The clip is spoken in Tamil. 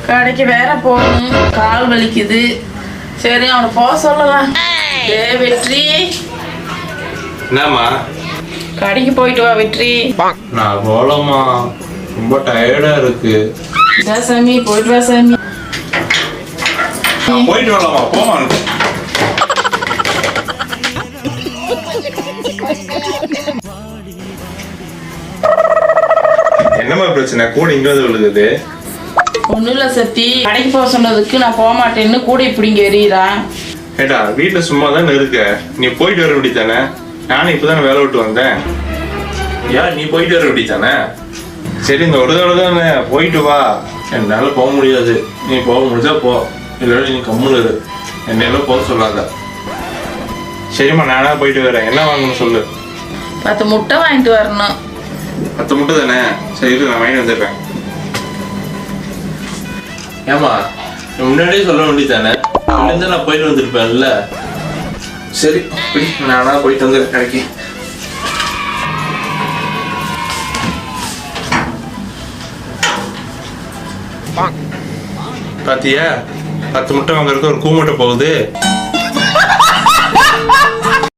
கடைக்கு வேற போகணும், கால் வலிக்குது. சரி அவனை போக சொல்லலாம். வெற்றி, என்னம்மா? கடைக்கு போயிட்டு வா வெற்றி. நான் போலம்மா, ரொம்ப டயர்டா இருக்கு. சாமி போயிட்டு வா சாமி. போயிட்டு வரலாமா? போமா. என்னம்மா பிரச்சனை? கூட இங்க வந்து விழுகுது. ஒன்றும் இல்லை சத்தி, கடைக்கு போக சொன்னதுக்கு நான் போக மாட்டேன்னு கூட இப்படி இங்கே எறிகிறான். ஏடா வீட்டுல சும்மா தானே இருக்க, நீ போயிட்டு வர வேண்டி தானே? நானும் இப்பதானே வேலை விட்டு வந்தேன். யார் நீ போயிட்டு வர வேண்டி தானே? சரி இந்த ஒரு தடவை தானே, போயிட்டு வா. என்னால போக முடியாது, நீ போக முடிஞ்சா போ, இல்லாட்டி நீ கம்முனு இரு. என்னெல்லாம் போக சொல்லாத. சரிம்மா, நானா போயிட்டு வரேன். என்ன வாங்கணும்னு சொல்லு. 10 முட்டை வாங்கிட்டு வரணும். 10 முட்டை தானே? சரி நான் வாங்கி வந்துடுறேன். ஏமா முன்னாடியே சொல்ல வேண்டியது தானே? இருந்தா நான் போயிட்டு வந்துருப்பேன்ல. சரி இப்படி நானா போயிட்டு வந்துடுறேன் கடைக்கு. பாத்தியா, 10 முட்டை வாங்குறதுக்கு ஒரு கூ முட்டை போகுது.